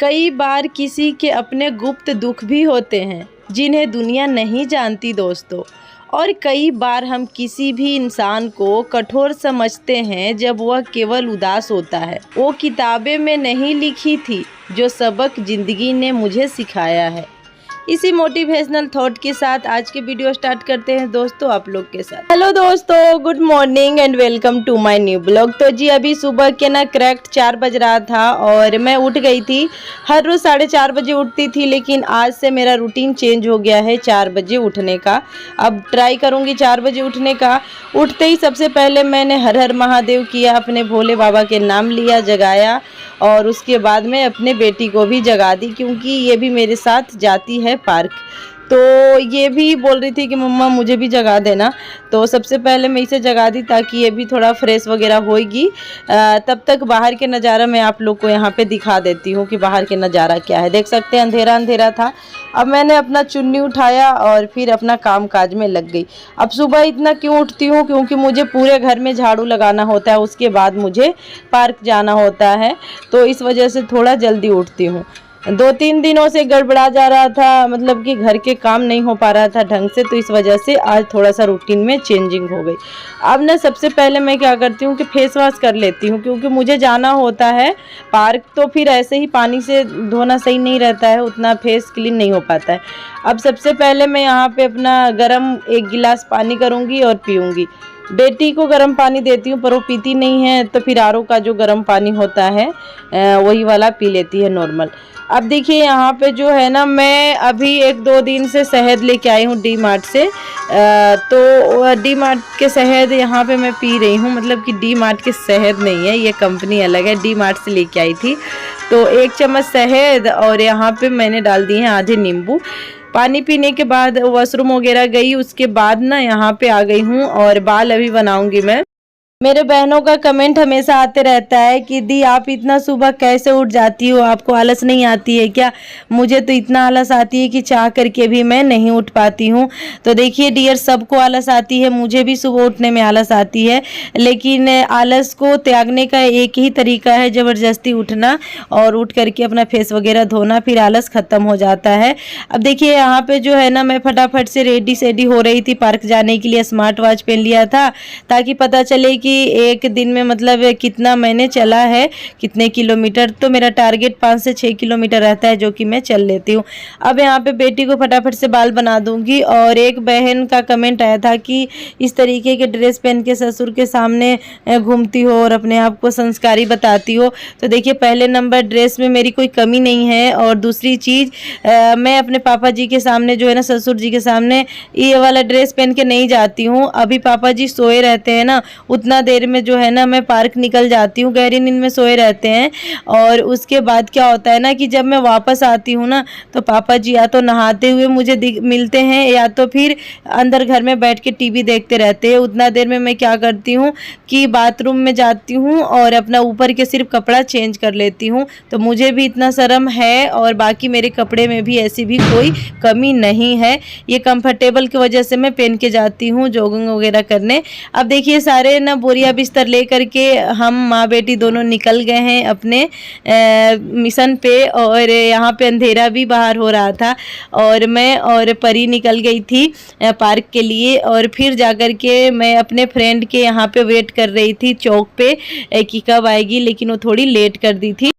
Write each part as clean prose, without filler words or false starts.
कई बार किसी के अपने गुप्त दुख भी होते हैं जिन्हें दुनिया नहीं जानती दोस्तों। और कई बार हम किसी भी इंसान को कठोर समझते हैं जब वह केवल उदास होता है। वो किताबें में नहीं लिखी थी जो सबक ज़िंदगी ने मुझे सिखाया है। इसी मोटिवेशनल थॉट के साथ आज के वीडियो स्टार्ट करते हैं दोस्तों आप लोग के साथ। हेलो दोस्तों, good morning and welcome to my new blog. तो जी अभी सुबह के ना करेक्ट 4 बज रहा था और मैं उठ गई थी। हर रोज़ 4:30 बजे उठती थी, लेकिन आज से मेरा रूटीन चेंज हो गया है 4 बजे उठने का। अब ट्राई करूँगी 4 बजे उठने का। उठते ही सबसे पहले मैंने हर हर महादेव किया, अपने भोले बाबा के नाम लिया, जगाया और उसके बाद में अपने बेटी को भी जगा दी, क्योंकि ये भी मेरे साथ जाती है पार्क। तो ये भी बोल रही थी कि मम्मा मुझे भी जगा देना, तो सबसे पहले मैं इसे जगा दी ताकि ये भी थोड़ा फ्रेश वगैरह होएगी। तब तक बाहर के नज़ारा मैं आप लोग को यहाँ पे दिखा देती हूँ कि बाहर के नज़ारा क्या है। देख सकते हैं अंधेरा अंधेरा था। अब मैंने अपना चुन्नी उठाया और फिर अपना काम काज में लग गई। अब सुबह इतना क्यों उठती हूँ, क्योंकि मुझे पूरे घर में झाड़ू लगाना होता है, उसके बाद मुझे पार्क जाना होता है, तो इस वजह से थोड़ा जल्दी उठती हूँ। 2-3 दिनों से गड़बड़ा जा रहा था, मतलब कि घर के काम नहीं हो पा रहा था ढंग से, तो इस वजह से आज थोड़ा सा रूटीन में चेंजिंग हो गई। अब ना सबसे पहले मैं क्या करती हूँ कि फेस वॉश कर लेती हूँ, क्योंकि मुझे जाना होता है पार्क, तो फिर ऐसे ही पानी से धोना सही नहीं रहता है, उतना फेस क्लीन नहीं हो पाता है। अब सबसे पहले मैं यहाँ पे अपना गरम 1 गिलास पानी करूँगी और पीऊँगी। बेटी को गर्म पानी देती हूँ पर वो पीती नहीं है, तो फिर आरओ का जो गर्म पानी होता है वही वाला पी लेती है नॉर्मल। अब देखिए यहाँ पे जो है ना, मैं अभी 1-2 दिन से शहद लेके आई हूँ डी मार्ट से। तो डी मार्ट के शहद यहाँ पे मैं पी रही हूँ, मतलब कि डी मार्ट के शहद नहीं है, ये कंपनी अलग है, डी मार्ट से लेके आई थी। तो 1 चम्मच शहद और यहाँ पे मैंने डाल दिए हैं आधे नींबू। पानी पीने के बाद वॉशरूम वगैरह गई, उसके बाद ना यहाँ पे आ गई हूँ और बाल अभी बनाऊंगी मैं। मेरे बहनों का कमेंट हमेशा आते रहता है कि दी आप इतना सुबह कैसे उठ जाती हो, आपको आलस नहीं आती है क्या? मुझे तो इतना आलस आती है कि चाह करके भी मैं नहीं उठ पाती हूँ। तो देखिए डियर, सबको आलस आती है, मुझे भी सुबह उठने में आलस आती है, लेकिन आलस को त्यागने का एक ही तरीका है, ज़बरदस्ती उठना और उठ करके अपना फेस वगैरह धोना, फिर आलस ख़त्म हो जाता है। अब देखिए यहाँ पर जो है ना, मैं फटाफट से रेडी सेडी हो रही थी पार्क जाने के लिए। स्मार्ट वॉच पहन लिया था ताकि पता चले कि एक दिन में मतलब कितना मैंने चला है, कितने किलोमीटर। तो मेरा टारगेट 5 से 6 किलोमीटर रहता है, जो कि मैं चल लेती हूँ। अब यहाँ पे बेटी को फटाफट से बाल बना दूंगी। और एक बहन का कमेंट आया था कि इस तरीके के ड्रेस पहन के ससुर के सामने घूमती हो और अपने आप को संस्कारी बताती हो। तो देखिए, पहले नंबर ड्रेस में मेरी कोई कमी नहीं है, और दूसरी चीज़ मैं अपने पापा जी के सामने जो है ना, ससुर जी के सामने ये वाला ड्रेस पहन के नहीं जाती हूँ। अभी पापा जी सोए रहते हैं ना, उतना देर में जो है ना मैं पार्क निकल जाती हूँ, गहरी नींद में सोए रहते हैं। और उसके बाद क्या होता है ना कि जब मैं वापस आती हूँ ना, तो पापा जी या तो नहाते हुए मुझे मिलते हैं, या तो फिर अंदर घर में बैठ के टीवी देखते रहते हैं। उतना देर में मैं क्या करती हूँ कि बाथरूम में जाती हूँ और अपना ऊपर के सिर्फ कपड़ा चेंज कर लेती हूँ। तो मुझे भी इतना शर्म है, और बाकी मेरे कपड़े में भी ऐसी भी कोई कमी नहीं है। ये कंफर्टेबल की वजह से मैं पहन के जाती हूँ जॉगिंग वगैरह करने। अब देखिए, सारे ना बोरिया बिस्तर लेकर के हम माँ बेटी दोनों निकल गए हैं अपने मिशन पे। और यहाँ पे अंधेरा भी बाहर हो रहा था, और मैं और परी निकल गई थी पार्क के लिए। और फिर जाकर के मैं अपने फ्रेंड के यहाँ पे वेट कर रही थी चौक पे कि कब आएगी, लेकिन वो थोड़ी लेट कर दी थी।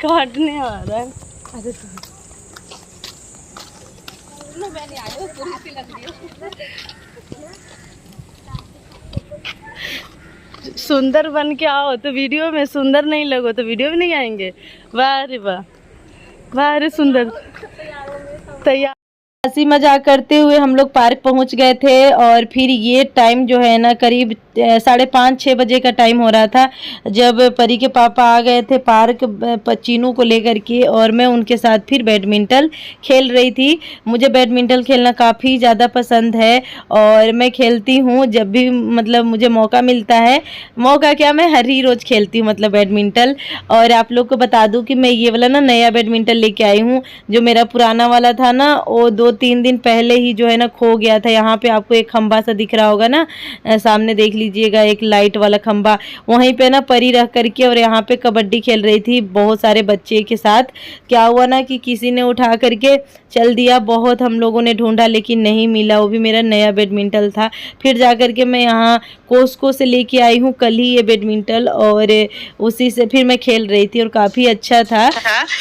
काटने आ रहा है। अरे सुंदर बन के आओ तो वीडियो में, सुंदर नहीं लगो तो वीडियो में नहीं आएंगे। वाह रे वाह, वाह रे सुंदर। तैयार हंसी मजाक करते हुए हम लोग पार्क पहुंच गए थे। और फिर ये टाइम जो है ना, करीब 5:30-6 बजे का टाइम हो रहा था, जब परी के पापा आ गए थे पार्क चीनू को लेकर के, और मैं उनके साथ फिर बैडमिंटन खेल रही थी। मुझे बैडमिंटन खेलना काफ़ी ज़्यादा पसंद है, और मैं खेलती हूँ जब भी मतलब मुझे मौका मिलता है। मौका क्या, मैं हर ही रोज़ खेलती हूँ मतलब बैडमिंटन। और आप लोग को बता दूँ कि मैं ये वाला ना नया बैडमिंटन लेके आई हूँ। जो मेरा पुराना वाला था ना, वो 2 2-3 दिन पहले ही जो है ना खो गया था। यहाँ पे आपको एक खंबा सा दिख रहा होगा ना, सामने देख लीजिएगा एक लाइट वाला खंबा, वहीं पे ना परी रख करके और यहाँ पे कबड्डी खेल रही थी बहुत सारे बच्चे के साथ। क्या हुआ ना कि किसी ने उठा करके चल दिया, बहुत हम लोगों ने ढूंढा लेकिन नहीं मिला, वो भी मेरा नया बैडमिंटन था। फिर जा करके मैं यहाँ कोस्को से लेके आई हूँ कल ही ये बैडमिंटन, और उसी से फिर मैं खेल रही थी और काफ़ी अच्छा था।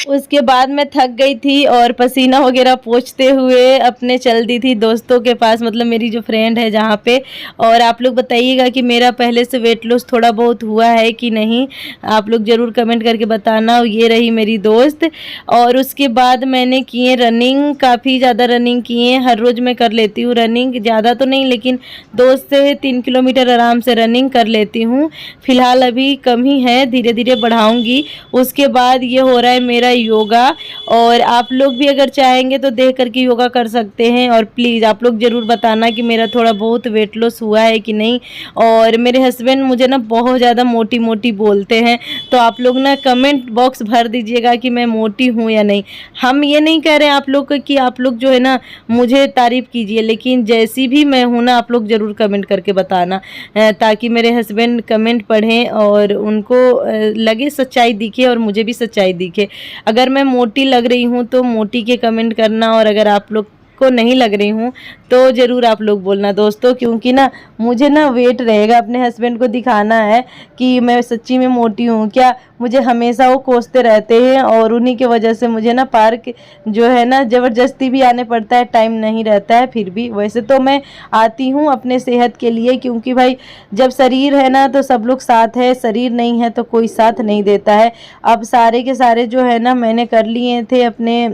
उसके बाद मैं थक गई थी और पसीना वगैरह पोंछते हुए अपने चल दी थी दोस्तों के पास, मतलब मेरी जो फ्रेंड है जहाँ पे। और आप लोग बताइएगा कि मेरा पहले से वेट लॉस थोड़ा बहुत हुआ है कि नहीं, आप लोग ज़रूर कमेंट करके बताना। ये रही मेरी दोस्त। और उसके बाद मैंने किए रनिंग, काफ़ी ज़्यादा रनिंग किए। हर रोज़ मैं कर लेती हूँ रनिंग, ज़्यादा तो नहीं लेकिन 2 से 3 किलोमीटर आराम से रनिंग कर लेती हूँ। फ़िलहाल अभी कम ही है, धीरे धीरे बढ़ाऊँगी। उसके बाद ये हो रहा है मेरा योगा, और आप लोग भी अगर चाहेंगे तो देख करके योगा कर सकते हैं। और प्लीज़ आप लोग ज़रूर बताना कि मेरा थोड़ा बहुत वेट लॉस हुआ है कि नहीं। और मेरे हस्बैंड मुझे ना बहुत ज़्यादा मोटी मोटी बोलते हैं, तो आप लोग ना कमेंट बॉक्स भर दीजिएगा कि मैं मोटी हूँ या नहीं। हम ये नहीं कह रहे हैं आप लोग को कि आप लोग जो है ना मुझे तारीफ़ कीजिए, लेकिन जैसी भी मैं हूँ ना आप लोग ज़रूर कमेंट करके बताना, ताकि मेरे हस्बैंड कमेंट पढ़ें और उनको लगे सच्चाई दिखे और मुझे भी सच्चाई दिखे। अगर मैं मोटी लग रही हूँ तो मोटी के कमेंट करना, और अगर आप लोग को नहीं लग रही हूँ तो ज़रूर आप लोग बोलना दोस्तों, क्योंकि ना मुझे ना वेट रहेगा, अपने हस्बैंड को दिखाना है कि मैं सच्ची में मोटी हूँ क्या। मुझे हमेशा वो कोसते रहते हैं और उन्हीं की वजह से मुझे ना पार्क जो है ना ज़बरदस्ती भी आने पड़ता है, टाइम नहीं रहता है। फिर भी वैसे तो मैं आती हूँ अपने सेहत के लिए, क्योंकि भाई जब शरीर है ना तो सब लोग साथ है, शरीर नहीं है तो कोई साथ नहीं देता है। अब सारे के सारे जो है ना मैंने कर लिए थे अपने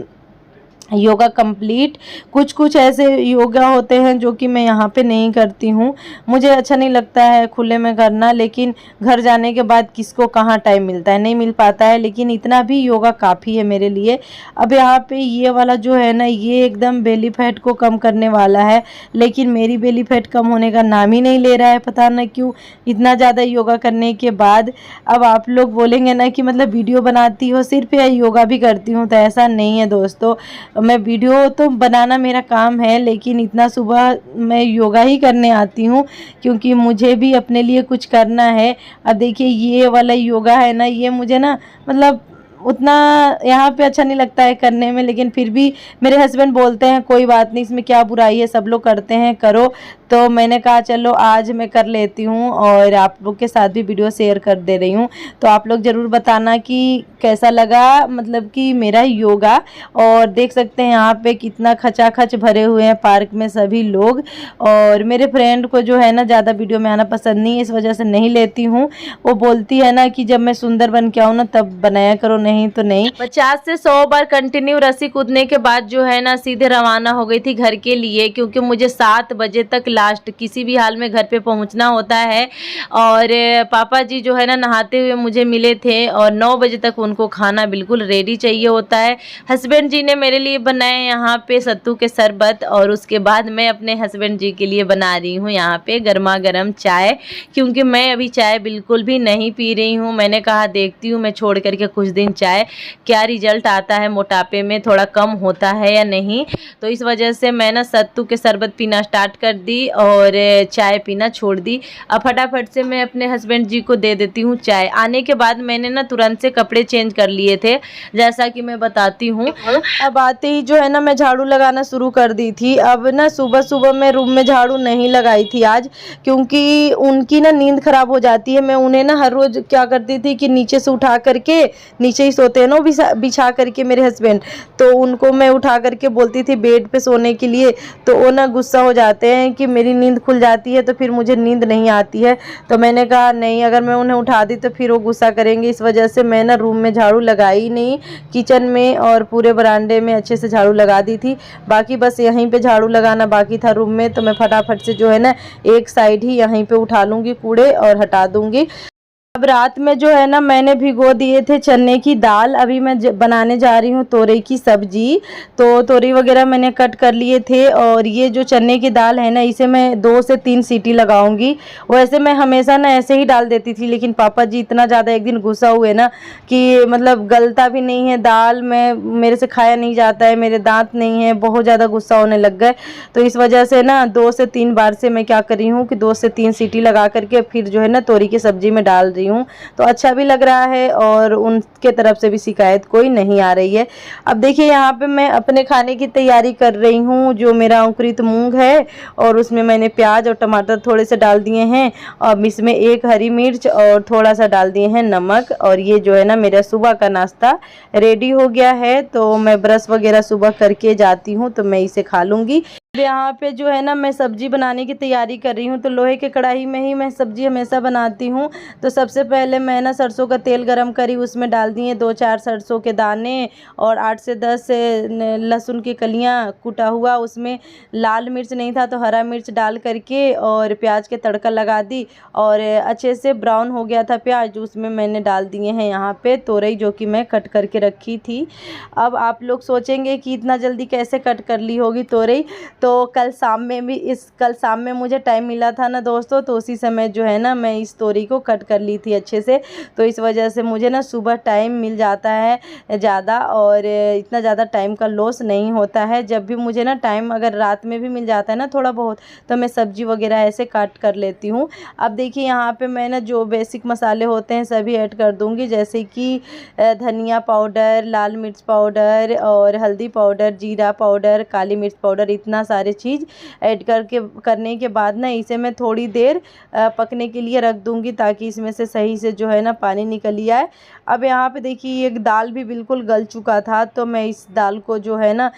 योगा कंप्लीट। कुछ कुछ ऐसे योगा होते हैं जो कि मैं यहाँ पे नहीं करती हूँ, मुझे अच्छा नहीं लगता है खुले में करना, लेकिन घर जाने के बाद किसको कहाँ टाइम मिलता है, नहीं मिल पाता है। लेकिन इतना भी योगा काफ़ी है मेरे लिए। अब यहाँ पे ये वाला जो है ना ये एकदम बेली फैट को कम करने वाला है, लेकिन मेरी बेली फैट कम होने का नाम ही नहीं ले रहा है, पता ना क्यों, इतना ज़्यादा योगा करने के बाद। अब आप लोग बोलेंगे ना कि मतलब वीडियो बनाती हो सिर्फ या योगा भी करती हूँ, तो ऐसा नहीं है दोस्तों। मैं वीडियो तो बनाना मेरा काम है, लेकिन इतना सुबह मैं योगा ही करने आती हूँ क्योंकि मुझे भी अपने लिए कुछ करना है। अब देखिए ये वाला योगा है ना, ये मुझे ना मतलब उतना यहाँ पे अच्छा नहीं लगता है करने में, लेकिन फिर भी मेरे हस्बैंड बोलते हैं कोई बात नहीं, इसमें क्या बुराई है, सब लोग करते हैं, करो। तो मैंने कहा चलो आज मैं कर लेती हूँ और आप लोग के साथ भी वीडियो शेयर कर दे रही हूँ। तो आप लोग ज़रूर बताना कि कैसा लगा, मतलब कि मेरा योगा। और देख सकते हैं यहाँ पे कितना खचाखच भरे हुए हैं पार्क में सभी लोग। और मेरे फ्रेंड को जो है ना ज़्यादा वीडियो में आना पसंद नहीं है, इस वजह से नहीं लेती हूँ। वो बोलती है ना कि जब मैं सुंदर बन के आऊँ ना तब बनाया करो, नहीं तो नहीं। 50 से 100 बार कंटिन्यू रस्सी कूदने के बाद जो है ना सीधे रवाना हो गई थी घर के लिए, क्योंकि मुझे 7 बजे तक लास्ट किसी भी हाल में घर पे पहुंचना होता है। और पापा जी जो है ना नहाते हुए मुझे मिले थे और 9 बजे तक उनको खाना बिल्कुल रेडी चाहिए होता है। हस्बैंड जी ने मेरे लिए बनाए यहाँ पे सत्तू के शरबत, और उसके बाद मैं अपने हस्बैंड जी के लिए बना रही हूँ यहाँ पे गर्मा गर्म चाय, क्योंकि मैं अभी चाय बिल्कुल भी नहीं पी रही हूँ। मैंने कहा देखती हूँ मैं छोड़ करके कुछ दिन चाय क्या रिजल्ट आता है, मोटापे में थोड़ा कम होता है या नहीं। तो इस वजह से मैं ना सत्तू के शरबत पीना स्टार्ट कर दी और चाय पीना छोड़ दी। अब फटाफट से मैं अपने हस्बैंड जी को दे देती हूँ चाय। आने के बाद मैंने ना तुरंत से कपड़े चेंज कर लिए थे, जैसा कि मैं बताती हूँ। अब आते ही जो है ना मैं झाड़ू लगाना शुरू कर दी थी। अब ना सुबह सुबह मैं रूम में झाड़ू नहीं लगाई थी आज, क्योंकि उनकी ना नींद खराब हो जाती है। मैं उन्हें ना हर रोज़ क्या करती थी कि नीचे से उठा करके, नीचे ही सोते हैं ना बिछा करके मेरे हस्बैंड, तो उनको मैं उठा करके बोलती थी बेड पे सोने के लिए। तो वो ना गुस्सा हो जाते हैं कि मेरी नींद खुल जाती है तो फिर मुझे नींद नहीं आती है। तो मैंने कहा नहीं, अगर मैं उन्हें उठा दी तो फिर वो गुस्सा करेंगे। इस वजह से मैं ना रूम में झाड़ू लगाई नहीं, किचन में और पूरे बरामदे में अच्छे से झाड़ू लगा दी थी। बाकी बस यहीं पे झाड़ू लगाना बाकी था रूम में, तो मैं फटाफट से जो है ना एक साइड ही यहीं पे उठा लूँगी कूड़े और हटा दूँगी। अब रात में जो है ना मैंने भिगो दिए थे चने की दाल। अभी मैं बनाने जा रही हूँ तोरई की सब्जी। तो तोरई वगैरह मैंने कट कर लिए थे और ये जो चने की दाल है ना इसे मैं 2 से 3 सीटी लगाऊंगी। वैसे मैं हमेशा ना ऐसे ही डाल देती थी, लेकिन पापा जी इतना ज़्यादा एक दिन गुस्सा हुए ना कि मतलब गलता भी नहीं है दाल में, मेरे से खाया नहीं जाता है, मेरे दांत नहीं है, बहुत ज़्यादा गुस्सा होने लग गए। तो इस वजह से ना 2 से 3 बार से मैं क्या कर रही हूँ कि 2 से 3 सीटी लगा करके फिर जो है ना तोरई की सब्जी में डाल रही हूँ। तो अच्छा भी लग रहा है और उनके तरफ से भी शिकायत कोई नहीं आ रही है। अब देखिए यहाँ पे मैं अपने खाने की तैयारी कर रही हूँ। जो मेरा अंकुरित मूंग है और उसमें मैंने प्याज और टमाटर थोड़े से डाल दिए हैं। अब इसमें 1 हरी मिर्च और थोड़ा सा डाल दिए हैं नमक। और ये जो है ना मेरा सुबह का नाश्ता रेडी हो गया है। तो मैं ब्रश वगैरह सुबह करके जाती हूँ तो मैं इसे खा लूँगी। यहाँ पे जो है ना मैं सब्जी बनाने की तैयारी कर रही हूँ। तो लोहे के कढ़ाई में ही मैं सब्जी हमेशा बनाती हूँ। तो सबसे पहले मैं ना सरसों का तेल गरम करी, उसमें डाल दिए 2-4 सरसों के दाने और 8 से 10 लहसुन की कलियाँ कुटा हुआ। उसमें लाल मिर्च नहीं था तो हरा मिर्च डाल करके और प्याज के तड़का लगा दी और अच्छे से ब्राउन हो गया था प्याज। उसमें मैंने डाल दिए हैं यहाँ पे तोरई जो कि मैं कट करके रखी थी। अब आप लोग सोचेंगे कि इतना जल्दी कैसे कट कर ली होगी तोरई। तो कल शाम में मुझे टाइम मिला था ना दोस्तों, तो उसी समय जो है ना मैं इस तोरई को कट कर ली थी अच्छे से। तो इस वजह से मुझे ना सुबह टाइम मिल जाता है ज़्यादा और इतना ज़्यादा टाइम का लॉस नहीं होता है। जब भी मुझे ना टाइम अगर रात में भी मिल जाता है ना थोड़ा बहुत, तो मैं सब्जी वगैरह ऐसे काट कर लेती हूँ। अब देखिए यहाँ पे मैं ना जो बेसिक मसाले होते हैं सभी ऐड कर दूँगी, जैसे कि धनिया पाउडर, लाल मिर्च पाउडर और हल्दी पाउडर, जीरा पाउडर, काली मिर्च पाउडर, इतना सारे चीज़ ऐड करने के बाद ना इसे मैं थोड़ी देर पकने के लिए रख दूंगी ताकि इसमें से सही से जो है ना पानी निकल ही आए। अब यहाँ पे देखिए एक दाल भी बिल्कुल गल चुका था, तो मैं इस दाल को जो है ना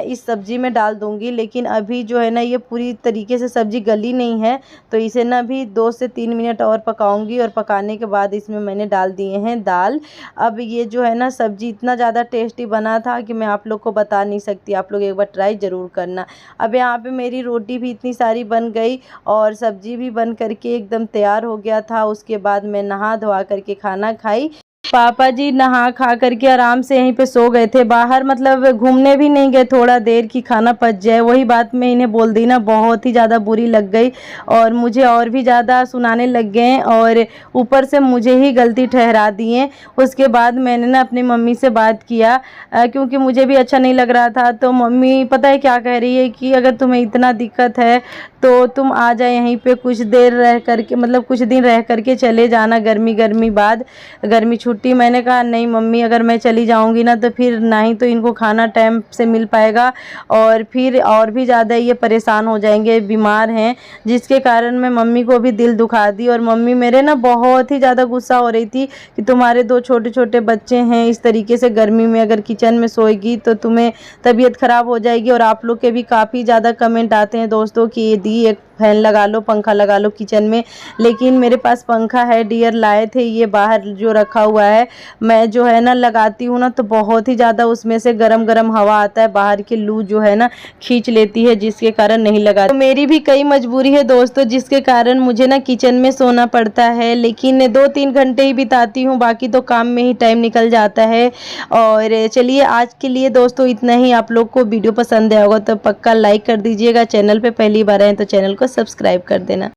इस सब्जी में डाल दूंगी। लेकिन अभी जो है ना ये पूरी तरीके से सब्जी गली नहीं है, तो इसे ना भी 2 से 3 मिनट और पकाऊंगी और पकाने के बाद इसमें मैंने डाल दिए हैं दाल। अब ये जो है ना सब्जी इतना ज़्यादा टेस्टी बना था कि मैं आप लोग को बता नहीं सकती, आप लोग एक बार ट्राई ज़रूर करना। अब यहाँ पे मेरी रोटी भी इतनी सारी बन गई और सब्जी भी बन करके एकदम तैयार हो गया था। उसके बाद मैं नहा धोवा करके खाना खाई। पापा जी नहा खा करके आराम से यहीं पे सो गए थे। बाहर मतलब घूमने भी नहीं गए थोड़ा देर की खाना पच जाए, वही बात मैं इन्हें बोल दी ना, बहुत ही ज़्यादा बुरी लग गई और मुझे और भी ज़्यादा सुनाने लग गए और ऊपर से मुझे ही गलती ठहरा दिए। उसके बाद मैंने ना अपनी मम्मी से बात किया क्योंकि मुझे भी अच्छा नहीं लग रहा था। तो मम्मी पता है क्या कह रही है कि अगर तुम्हें इतना दिक्कत है तो तुम आ जाए यहीं पे कुछ देर रह करके, मतलब कुछ दिन रह करके चले जाना गर्मी बाद गर्मी छुट्टी। मैंने कहा नहीं मम्मी, अगर मैं चली जाऊंगी ना तो फिर ना ही तो इनको खाना टाइम से मिल पाएगा और फिर और भी ज़्यादा ये परेशान हो जाएंगे, बीमार हैं, जिसके कारण मैं मम्मी को भी दिल दुखा दी। और मम्मी मेरे ना बहुत ही ज़्यादा गुस्सा हो रही थी कि तुम्हारे 2 छोटे छोटे बच्चे हैं, इस तरीके से गर्मी में अगर किचन में सोएगी तो तुम्हें तबीयत ख़राब हो जाएगी। और आप लोग के भी काफ़ी ज़्यादा कमेंट आते हैं दोस्तों कि दी एक फैन लगा लो, पंखा लगा लो किचन में। लेकिन मेरे पास पंखा है, डियर लाए थे, ये बाहर जो रखा हुआ है, मैं जो है ना लगाती हूँ ना तो बहुत ही ज़्यादा उसमें से गरम गरम हवा आता है, बाहर की लू जो है ना खींच लेती है, जिसके कारण नहीं लगा। तो मेरी भी कई मजबूरी है दोस्तों, जिसके कारण मुझे ना किचन में सोना पड़ता है। लेकिन 2-3 घंटे ही बिताती हूँ, बाकी तो काम में ही टाइम निकल जाता है। और चलिए आज के लिए दोस्तों इतना ही। आप लोग को वीडियो पसंद आया होगा तो पक्का लाइक कर दीजिएगा। चैनल पे पहली बार आए तो चैनल को सब्सक्राइब कर देना।